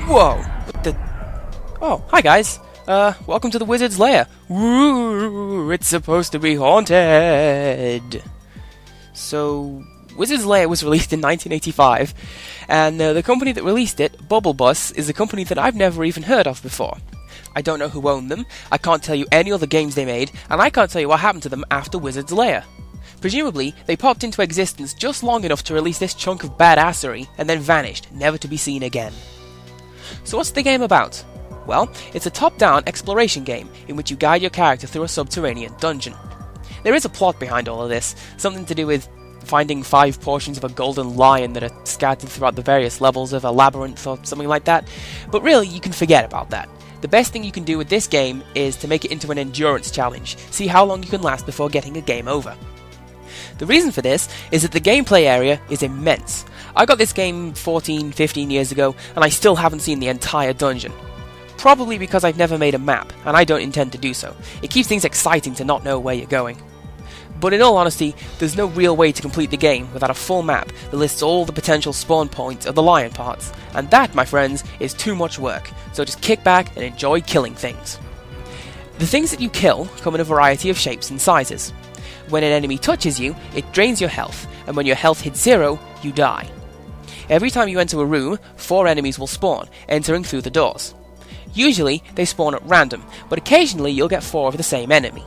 Whoa! What the... Oh, hi guys! Welcome to the Wizards Lair! Woo! It's supposed to be haunted! So, Wizards Lair was released in 1985, and the company that released it, Bubble Bus, is a company that I've never even heard of before. I don't know who owned them, I can't tell you any other games they made, and I can't tell you what happened to them after Wizards Lair. Presumably, they popped into existence just long enough to release this chunk of badassery, and then vanished, never to be seen again. So what's the game about? Well, it's a top-down exploration game in which you guide your character through a subterranean dungeon. There is a plot behind all of this, something to do with finding 5 portions of a golden lion that are scattered throughout the various levels of a labyrinth or something like that, but really you can forget about that. The best thing you can do with this game is to make it into an endurance challenge, see how long you can last before getting a game over. The reason for this is that the gameplay area is immense. I got this game 14-15 years ago and I still haven't seen the entire dungeon. Probably because I've never made a map, and I don't intend to do so. It keeps things exciting to not know where you're going. But in all honesty, there's no real way to complete the game without a full map that lists all the potential spawn points of the lion parts, and that, my friends, is too much work, so just kick back and enjoy killing things. The things that you kill come in a variety of shapes and sizes. When an enemy touches you, it drains your health, and when your health hits 0, you die. Every time you enter a room, 4 enemies will spawn, entering through the doors. Usually, they spawn at random, but occasionally you'll get 4 of the same enemy.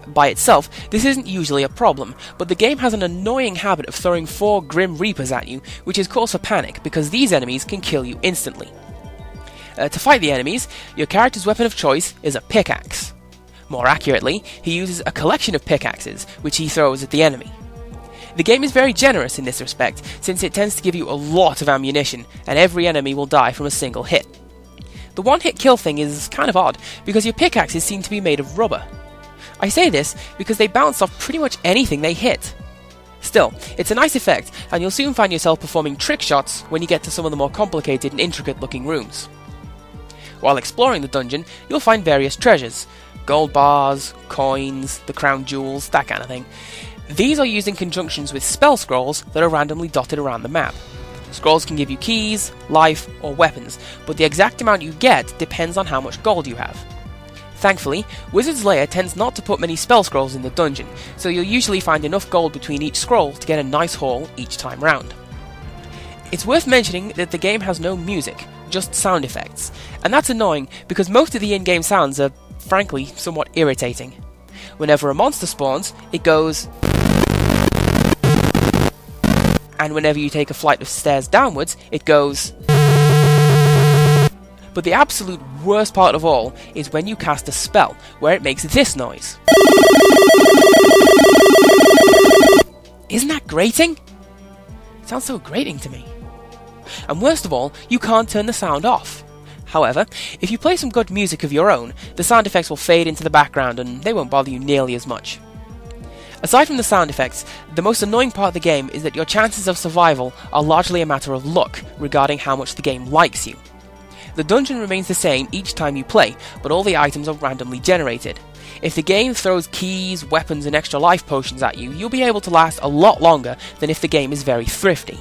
By itself, this isn't usually a problem, but the game has an annoying habit of throwing 4 Grim Reapers at you, which is cause for panic, because these enemies can kill you instantly. To fight the enemies, your character's weapon of choice is a pickaxe. More accurately, he uses a collection of pickaxes, which he throws at the enemy. The game is very generous in this respect, since it tends to give you a lot of ammunition, and every enemy will die from a single hit. The one-hit kill thing is kind of odd, because your pickaxes seem to be made of rubber. I say this because they bounce off pretty much anything they hit. Still, it's a nice effect, and you'll soon find yourself performing trick shots when you get to some of the more complicated and intricate-looking rooms. While exploring the dungeon, you'll find various treasures. Gold bars, coins, the crown jewels, that kind of thing. These are used in conjunctions with spell scrolls that are randomly dotted around the map. Scrolls can give you keys, life, or weapons, but the exact amount you get depends on how much gold you have. Thankfully, Wizards Lair tends not to put many spell scrolls in the dungeon, so you'll usually find enough gold between each scroll to get a nice haul each time round. It's worth mentioning that the game has no music, just sound effects, and that's annoying because most of the in-game sounds are, frankly, somewhat irritating. Whenever a monster spawns, it goes, and whenever you take a flight of stairs downwards, it goes. But the absolute worst part of all is when you cast a spell, where it makes this noise. Isn't that grating? It sounds so grating to me. And worst of all, you can't turn the sound off. However, if you play some good music of your own, the sound effects will fade into the background and they won't bother you nearly as much. Aside from the sound effects, the most annoying part of the game is that your chances of survival are largely a matter of luck regarding how much the game likes you. The dungeon remains the same each time you play, but all the items are randomly generated. If the game throws keys, weapons and extra life potions at you, you'll be able to last a lot longer than if the game is very thrifty.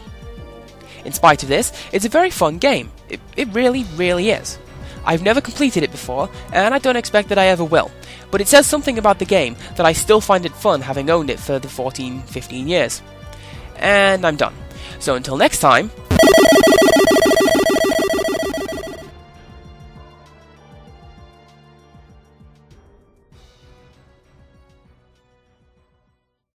In spite of this, it's a very fun game. It really, really is. I've never completed it before, and I don't expect that I ever will, but it says something about the game that I still find it fun having owned it for the 14-15 years. And I'm done. So until next time,